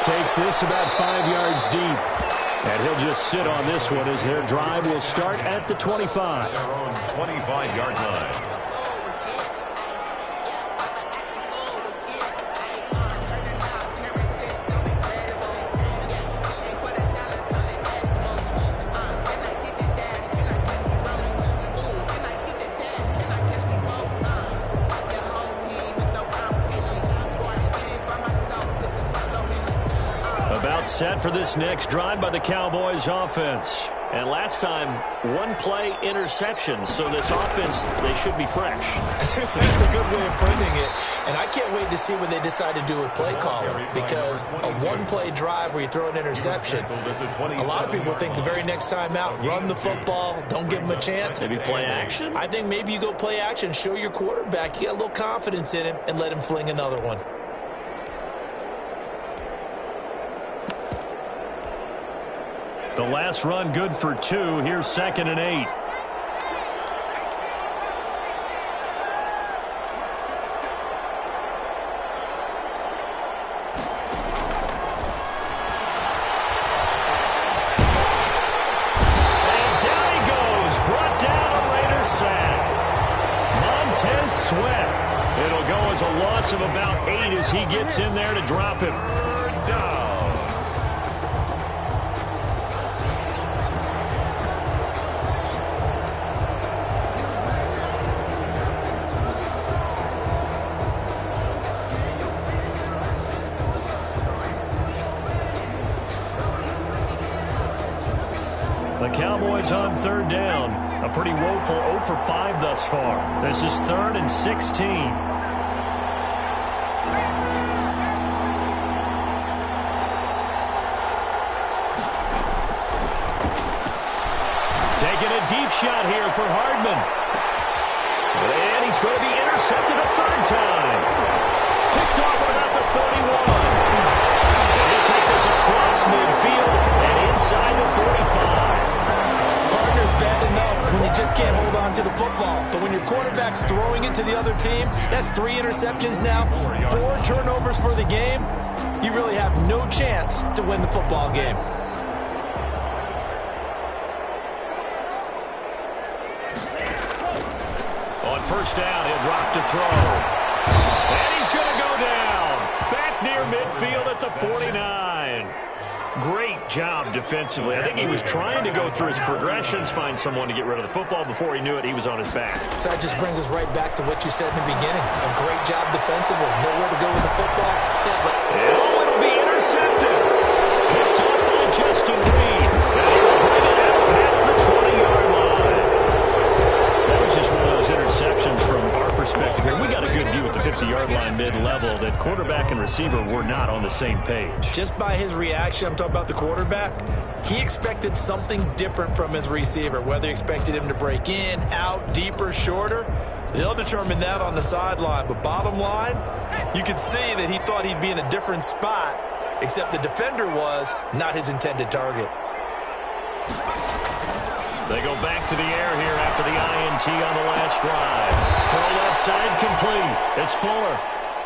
Takes this about 5 yards deep. And he'll just sit on this one as their drive will start at the 25. Their own 25-yard line. Set for this next drive by the Cowboys offense. And last time, 1-play interception. So this offense, they should be fresh. That's a good way of putting it. And I can't wait to see what they decide to do with play calling. Because a 1-play drive where you throw an interception, a lot of people think the very next time out, run the football, don't give them a chance. Maybe play action? I think maybe you go play action, show your quarterback, you get a little confidence in him, and let him fling another one. The last run good for 2. Here's 2nd and 8. And down he goes. Brought down a Raider sack. Montez Sweat. It'll go as a loss of about 8 as he gets in there to drop him. Down. Cowboys on 3rd down. A pretty woeful 0 for 5 thus far. This is 3rd and 16. Taking a deep shot here for Hardman. And he's going to be intercepted a 3rd time. Picked off at about the 31. And he'll take this across midfield and inside the 45. Partner's bad enough when you just can't hold on to the football. But when your quarterback's throwing it to the other team, that's 3 interceptions now, 4 turnovers for the game. You really have no chance to win the football game. On 1st down, he'll drop to throw. And he's going to go down. Back near midfield at the 49. Great job defensively. I think he was trying to go through his progressions, find someone to get rid of the football. Before he knew it, he was on his back. So that just brings us right back to what you said in the beginning. A great job defensively. Nowhere to go with the football. Oh, it'll be intercepted. first and read. And he will bring it out past the 20-yard line. That was just one of those interceptions from our perspective here. We got a good view at the 50-yard line mid-level that quarterback and receiver were not on the same page. Just by his reaction, I'm talking about the quarterback, he expected something different from his receiver. Whether he expected him to break in, out, deeper, shorter, they'll determine that on the sideline. But bottom line, you could see that he thought he'd be in a different spot, except the defender was not his intended target. They go back to the air here after the INT on the last drive. Throw left side complete. It's Fuller.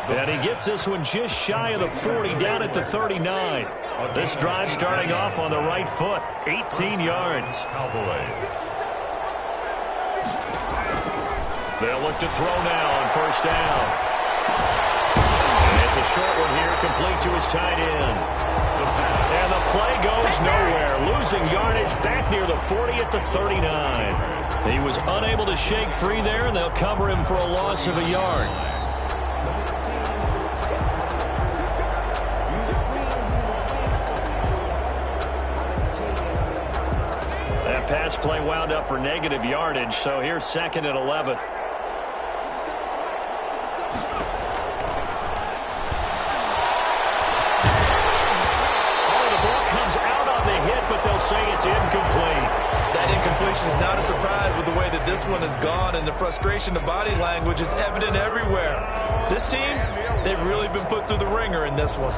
And he gets this one just shy of the 40, down at the 39. This drive starting off on the right foot, 18 yards. Cowboys. They'll look to throw now on first down. And it's a short one here, complete to his tight end. And the play goes nowhere, losing yardage back near the 40 at the 39. He was unable to shake free there, and they'll cover him for a loss of a yard. That pass play wound up for negative yardage, so here's 2nd and 11. Say it's incomplete. That incompletion is not a surprise with the way that this one has gone, and the frustration of body language is evident everywhere. This team, they've really been put through the ringer in this one.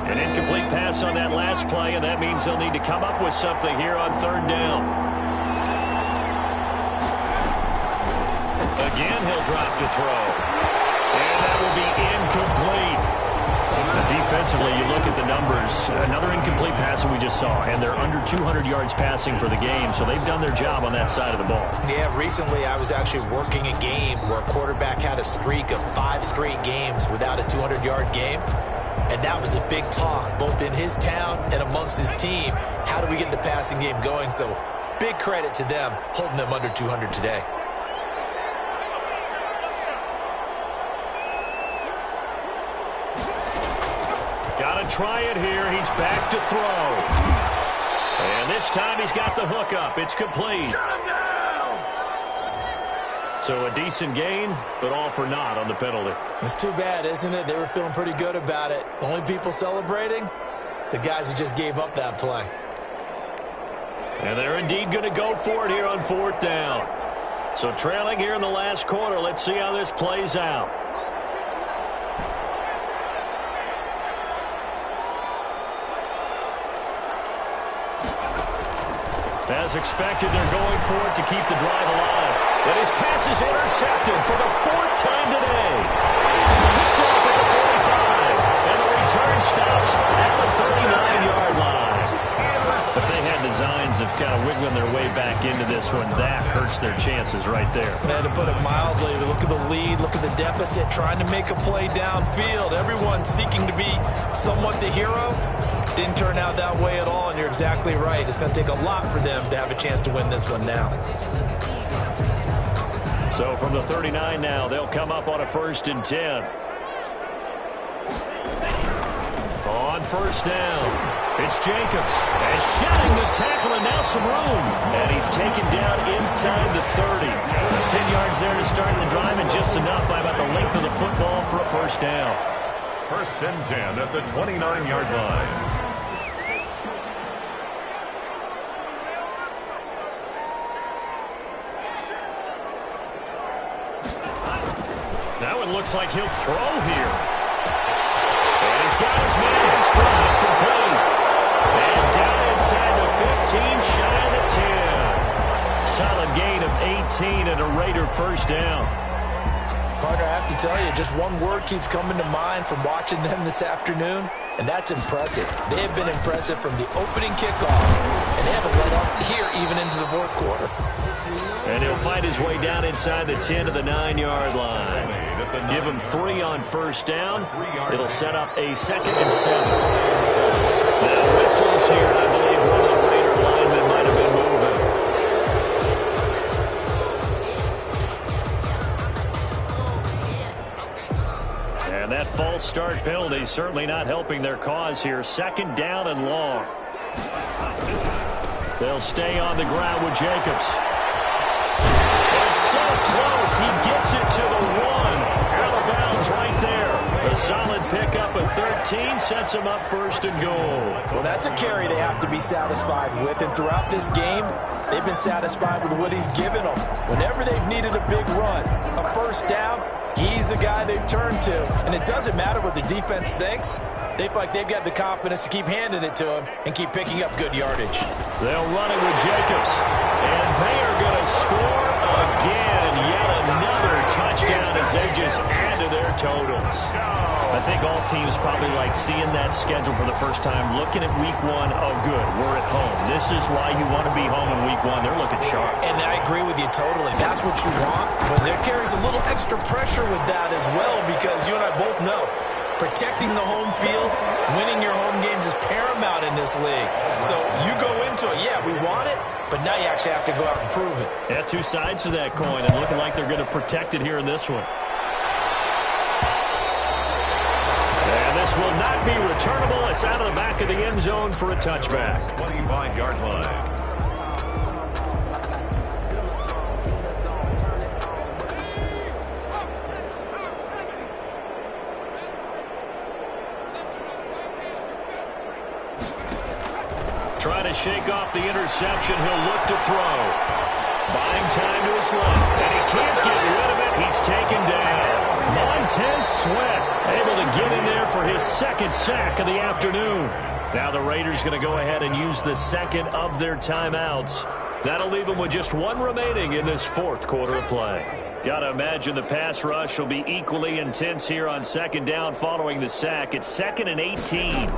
An incomplete pass on that last play, and that means they'll need to come up with something here on third down. Again, he'll drop to throw. And that will be incomplete. Defensively, you look at the numbers. Another incomplete pass that we just saw, and they're under 200 yards passing for the game, so they've done their job on that side of the ball. Yeah, recently I was actually working a game where a quarterback had a streak of 5 straight games without a 200-yard game, and that was a big talk, both in his town and amongst his team. How do we get the passing game going? So big credit to them, holding them under 200 today. Got to try it here. He's back to throw. And this time he's got the hook up. It's complete. So a decent gain, but all for naught on the penalty. It's too bad, isn't it? They were feeling pretty good about it. The only people celebrating, the guys who just gave up that play. And they're indeed going to go for it here on 4th down. So trailing here in the last quarter. Let's see how this plays out. As expected, they're going for it to keep the drive alive. But his pass is intercepted for the 4th time today. Picked off at the 45. And the return stops at the 39-yard line. If they had designs of kind of wiggling their way back into this one, that hurts their chances right there. Man, to put it mildly, look at the lead, look at the deficit, trying to make a play downfield. Everyone seeking to be somewhat the hero. Didn't turn out that way at all, and you're exactly right. It's going to take a lot for them to have a chance to win this one now. So from the 39 now, they'll come up on a 1st and 10. On first down, it's Jacobs. And shedding the tackle, and now some room. And he's taken down inside the 30. 10 yards there to start the drive, and just enough by about the length of the football for a 1st down. 1st and 10 at the 29-yard line. Now it looks like he'll throw here. And he's got his man in stride, complete. And down inside the 15, shy of the 10. Solid gain of 18 and a Raider 1st down. Partner, I have to tell you, just one word keeps coming to mind from watching them this afternoon, and that's impressive. They have been impressive from the opening kickoff, and they haven't let up here even into the 4th quarter. And he'll find his way down inside the 10 to the 9-yard line. Give him 3 on 1st down. It'll set up a 2nd and 7. Now whistles here, I believe one of the Raider linemen might have been moving. And that false false start penalty certainly not helping their cause here. Second down and long. They'll stay on the ground with Jacobs. It's so close. He gets it to the 1. Out of bounds right there. A solid pickup of 13 sets him up first and goal. Well, that's a carry they have to be satisfied with. And throughout this game, they've been satisfied with what he's given them. Whenever they've needed a big run, a first down, he's the guy they've turned to. And it doesn't matter what the defense thinks. They feel like they've got the confidence to keep handing it to him and keep picking up good yardage. They'll run it with Jacobs. And they are going to score again. Yet another touchdown as they just add to their totals. I think all teams probably like seeing that schedule for the first time, looking at week 1. Oh, good, we're at home. This is why you want to be home in week 1. They're looking sharp. And I agree with you totally. That's what you want. But there carries a little extra pressure with that as well, because you and I both know protecting the home field, winning your home games is paramount in this league. So you go into it, yeah, we want it, but now you actually have to go out and prove it. Yeah, two sides to that coin, and looking like they're going to protect it here in this one. And this will not be returnable. It's out of the back of the end zone for a touchback. 25-yard line. Trying to shake off the interception. He'll look to throw. Buying time to his left. And he can't get rid of it. He's taken down. Montez Sweat able to get in there for his second sack of the afternoon. Now the Raiders going to go ahead and use the second of their timeouts. That'll leave them with just one remaining in this fourth quarter of play. Got to imagine the pass rush will be equally intense here on second down following the sack. It's 2nd and 18.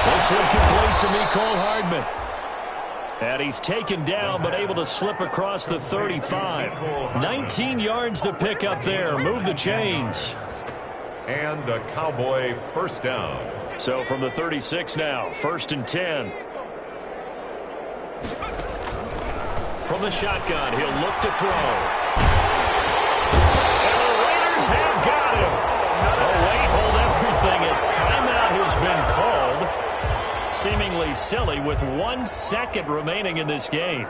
This one complete to Mecole Hardman. And he's taken down but able to slip across the 35. 19 yards to pick up there. Move the chains. And a Cowboy first down. So from the 36 now, 1st and 10. From the shotgun, he'll look to throw. And the Raiders have got him. Oh, wait, hold everything. A timeout has been called. Seemingly silly with 1 second remaining in this game.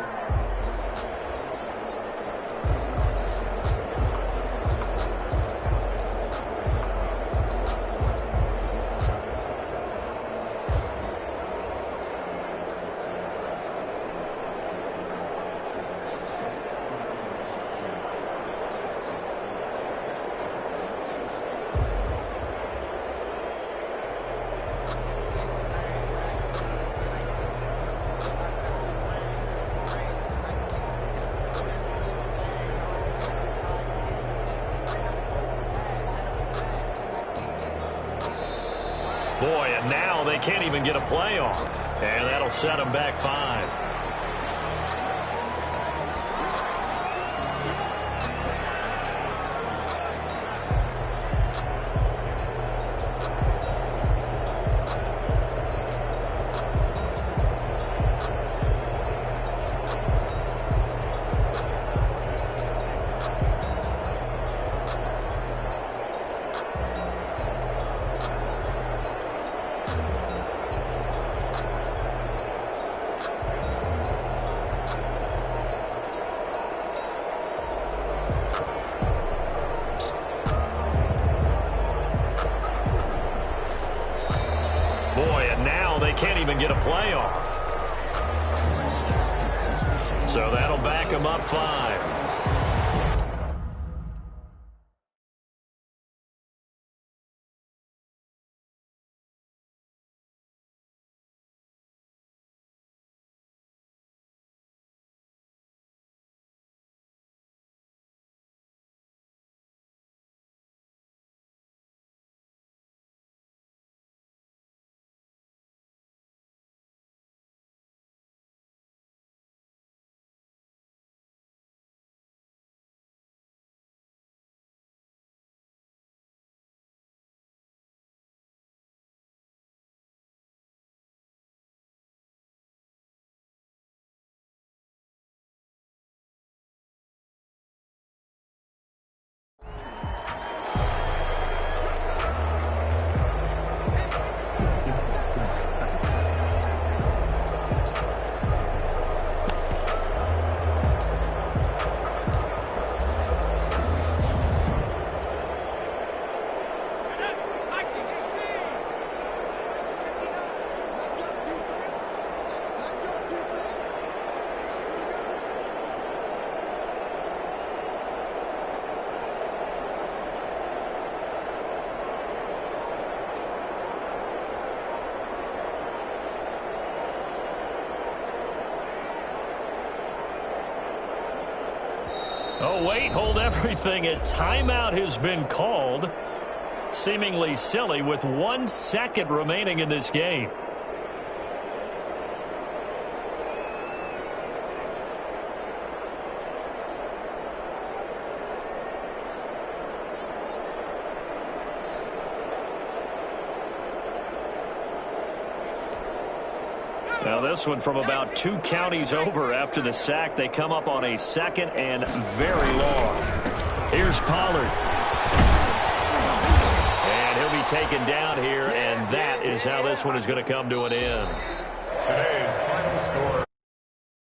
Boy, and now they can't even get a playoff. And that'll set them back 5. Boy, and now they can't even get a playoff. So that'll back them up 5. Oh, wait, hold everything. A timeout has been called. Seemingly silly with 1 second remaining in this game. Now this one from about 2 counties over after the sack. They come up on a 2nd and very long. Here's Pollard. And he'll be taken down here, and that is how this one is going to come to an end. Today's